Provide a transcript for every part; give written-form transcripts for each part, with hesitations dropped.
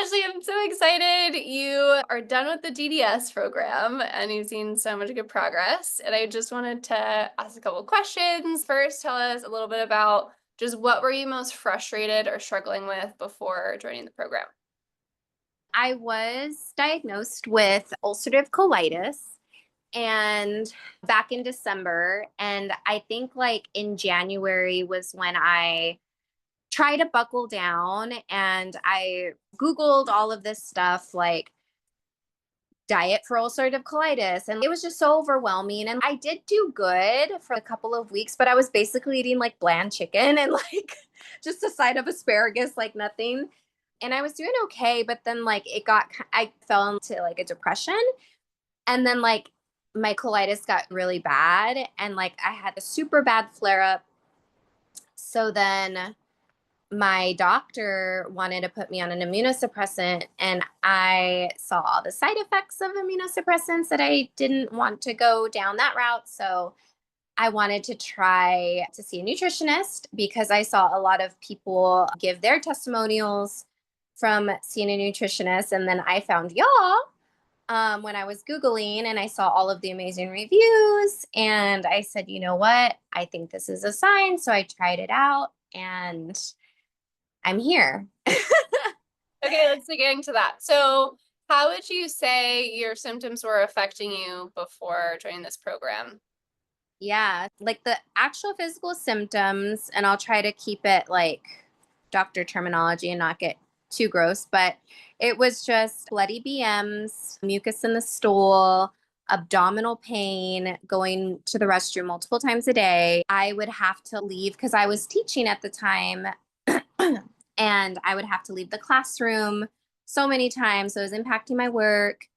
Ashley, I'm so excited. You are done with the DDS program and you've seen so much good progress. And I just wanted to ask a couple questions. First, tell us a little bit about just what were you most frustrated or struggling with before joining the program? I was diagnosed with ulcerative colitis and back in December. And I think like in January was when I tried to buckle down and I Googled all of this stuff like diet for ulcerative colitis. And it was just so overwhelming. And I did do good for a couple of weeks, but I was basically eating like bland chicken and like just a side of asparagus, like nothing. And I was doing okay, but then like I fell into like a depression. And then like my colitis got really bad and like I had a super bad flare up. So then my doctor wanted to put me on an immunosuppressant, and I saw all the side effects of immunosuppressants that I didn't want to go down that route. So I wanted to try to see a nutritionist because I saw a lot of people give their testimonials from seeing a nutritionist. And then I found y'all when I was Googling and I saw all of the amazing reviews. And I said, you know what? I think this is a sign. So I tried it out and I'm here. Okay, let's dig into that. So, how would you say your symptoms were affecting you before joining this program? Yeah, like the actual physical symptoms, and I'll try to keep it like doctor terminology and not get too gross, but it was just bloody BMs, mucus in the stool, abdominal pain, going to the restroom multiple times a day. I would have to leave because I was teaching at the time, and I would have to leave the classroom so many times. So it was impacting my work.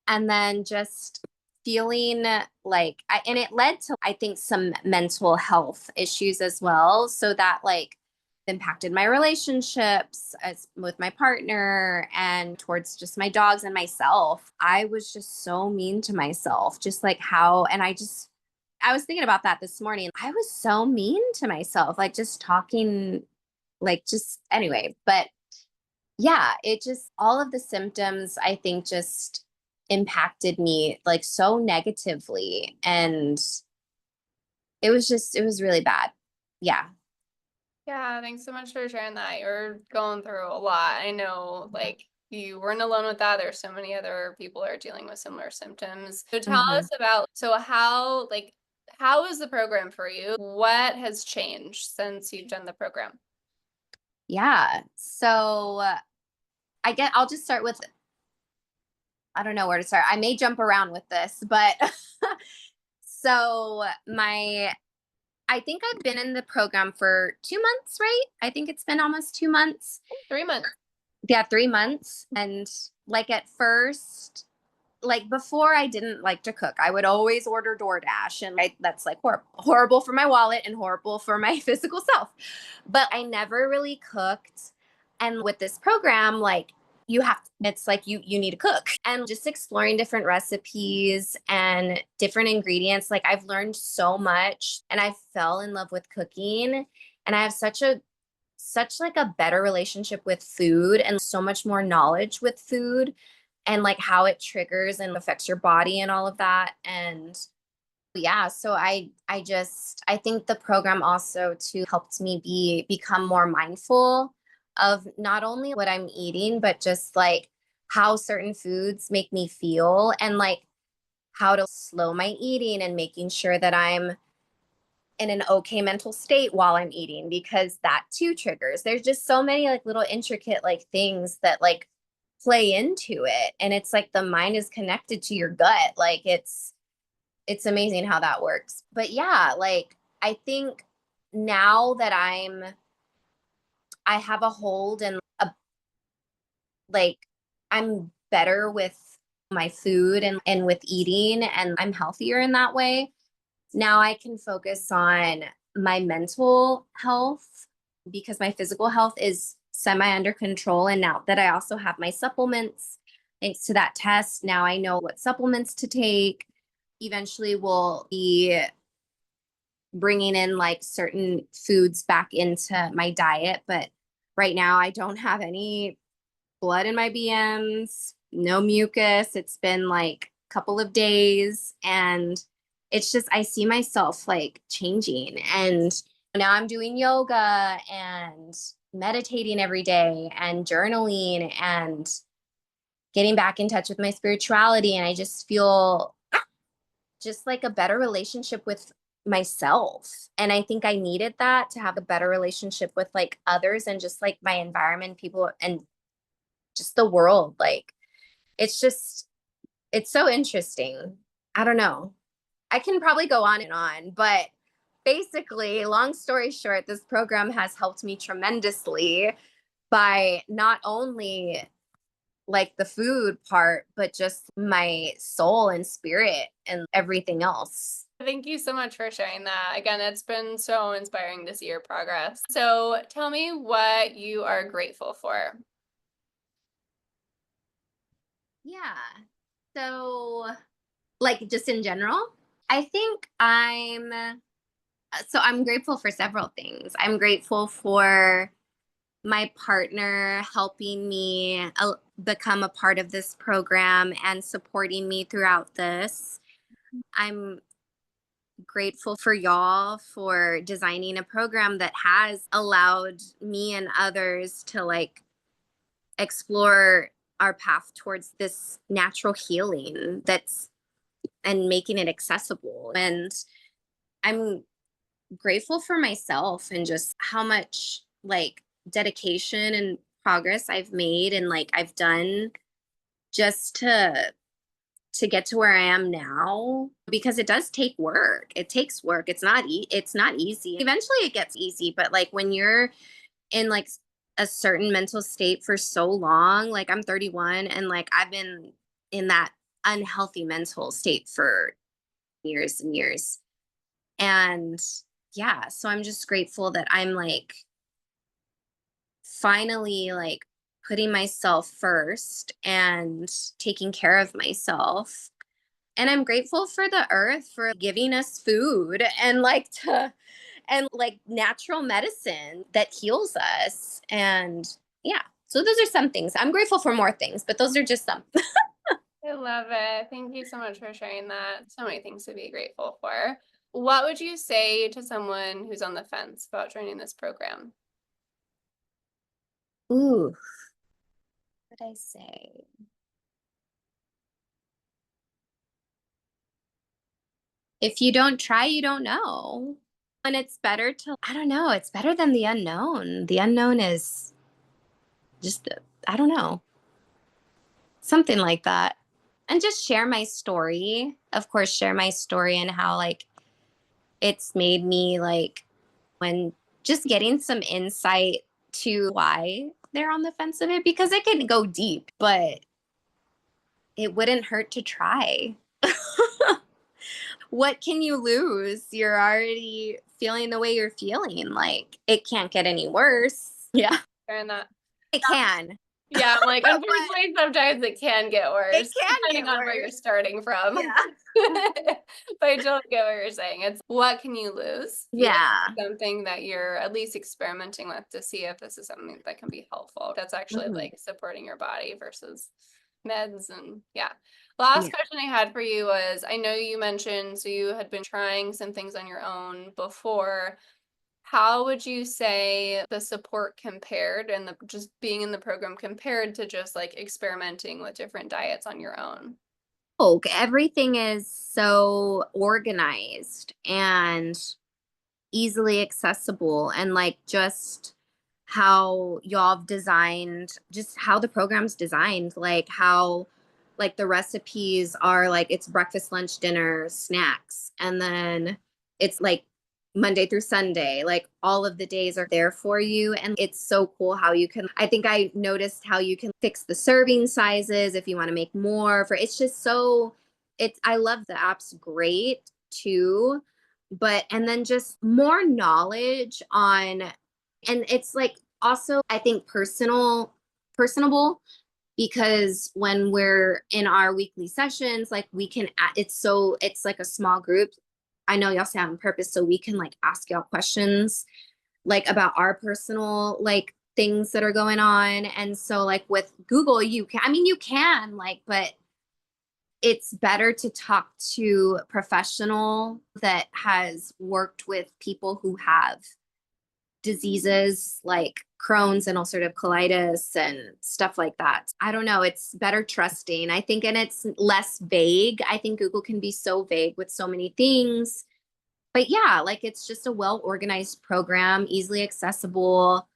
And then just feeling like and it led to I think some mental health issues as well, so that like impacted my relationships as with my partner and towards just my dogs and myself. I was just so mean to myself, just like how and I was thinking about that this morning. I was so mean to myself, like just talking like just anyway. But yeah, it just all of the symptoms I think just impacted me like so negatively, and it was really bad. Yeah. Yeah, thanks so much for sharing that. You're going through a lot. I know, like, you weren't alone with that. There's so many other people that are dealing with similar symptoms. So tell Hmm. us about, so how is the program for you? What has changed since you've done the program? Yeah. So I'll just start with I don't know where to start. I may jump around with this, but so my I think I've been in the program for 2 months, right? I think it's been almost 2 months. 3 months. Yeah, 3 months. And like at first, like before I didn't like to cook. I would always order DoorDash, and that's like horrible for my wallet and horrible for my physical self. But I never really cooked. And with this program, like it's like you need to cook. And just exploring different recipes and different ingredients, like I've learned so much and I fell in love with cooking, and I have such like a better relationship with food and so much more knowledge with food and like how it triggers and affects your body and all of that. And yeah, so I think the program also too helped me become more mindful of not only what I'm eating but just like how certain foods make me feel, and like how to slow my eating and making sure that I'm in an okay mental state while I'm eating, because that too triggers. There's just so many like little intricate like things that like play into it, and it's like the mind is connected to your gut. Like it's amazing how that works. But yeah, like I think now that I have a hold and like I'm better with my food and with eating, and I'm healthier in that way. Now I can focus on my mental health because my physical health is semi under control. And now that I also have my supplements, thanks to that test, now I know what supplements to take. Eventually, we'll be bringing in like certain foods back into my diet. But right now, I don't have any blood in my BMs, no mucus. It's been like a couple of days, and it's just, I see myself like changing. And now I'm doing yoga and meditating every day and journaling and getting back in touch with my spirituality. And I just feel just like a better relationship with myself. And I think I needed that to have a better relationship with like others and just like my environment, people, and just the world. Like, it's just, it's so interesting. I don't know. I can probably go on and on, but basically, long story short, this program has helped me tremendously by not only like the food part, but just my soul and spirit and everything else. Thank you so much for sharing that. Again, it's been so inspiring to see your progress. So tell me what you are grateful for. Yeah. So, like, just in general, I think I'm grateful for several things. I'm grateful for my partner helping me become a part of this program and supporting me throughout this. I'm grateful for y'all for designing a program that has allowed me and others to like explore our path towards this natural healing that's and making it accessible. And I'm grateful for myself and just how much like dedication and progress I've made and like I've done just to get to where I am now, because it does take work. It takes work. It's not easy. Eventually it gets easy, but like when you're in like a certain mental state for so long, like I'm 31 and like I've been in that unhealthy mental state for years and years. And yeah, so I'm just grateful that I'm like finally like putting myself first and taking care of myself. And I'm grateful for the earth for giving us food and like to and like natural medicine that heals us. And yeah, so those are some things. I'm grateful for more things, but those are just some. I love it. Thank you so much for sharing that. So many things to be grateful for. What would you say to someone who's on the fence about joining this program? Ooh, what did I say? If you don't try, you don't know. And it's better to, I don't know, it's better than the unknown. The unknown is just, I don't know, something like that. And just share my story. Of course, share my story and how like it's made me like when just getting some insight to why they're on the fence of it, because it can go deep, but it wouldn't hurt to try. What can you lose? You're already feeling the way you're feeling. Like it can't get any worse. Yeah. Sharing that. It can. Yeah, I'm like, unfortunately, sometimes it can get worse, It can depending get on where you're worse. starting from. Yeah. But I totally get what you're saying. It's what can you lose? Yeah. Something that you're at least experimenting with to see if this is something that can be helpful. That's actually Mhm. like supporting your body versus meds. And yeah. Last Yeah. question I had for you was, I know you mentioned, so you had been trying some things on your own before. How would you say the support compared and the just being in the program compared to just like experimenting with different diets on your own? Oh, everything is so organized and easily accessible, and like just how y'all have designed, just how the program's designed, like how like the recipes are like it's breakfast, lunch, dinner, snacks, and then it's like Monday through Sunday, like all of the days are there for you. And it's so cool how you can, I think I noticed how you can fix the serving sizes if you want to make more for, it's just so, it's, I love the app's great too, but and then just more knowledge on, and it's like also I think personable, because when we're in our weekly sessions like we can it's so it's like a small group. I know y'all say on purpose so we can like ask y'all questions like about our personal like things that are going on. And so like with Google, you can like, but it's better to talk to a professional that has worked with people who have diseases like Crohn's and ulcerative colitis and stuff like that. I don't know. It's better trusting, I think, and it's less vague. I think Google can be so vague with so many things. But yeah, like it's just a well-organized program, easily accessible.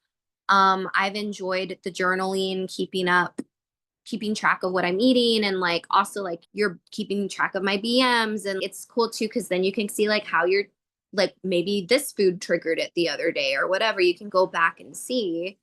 I've enjoyed the journaling, keeping track of what I'm eating, and like also like you're keeping track of my BMs, and it's cool too because then you can see like how you're like maybe this food triggered it the other day or whatever. You can go back and see.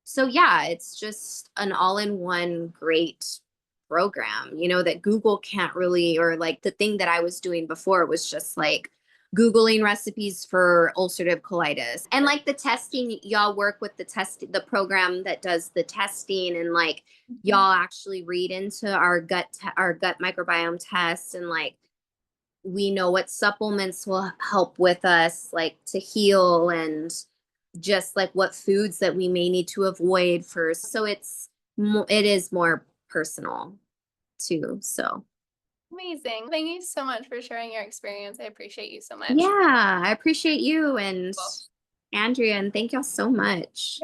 So yeah, it's just an all-in-one great program, that Google can't really, or like the thing that I was doing before was just like Googling recipes for ulcerative colitis. And like the testing, y'all work with the program that does the testing, and like y'all actually read into our gut microbiome test, and like we know what supplements will help with us like to heal, and just like what foods that we may need to avoid first. So it is more personal too. So Amazing. Thank you so much for sharing your experience. I appreciate you so much. yeah, I appreciate you and Andrea, and thank y'all so much.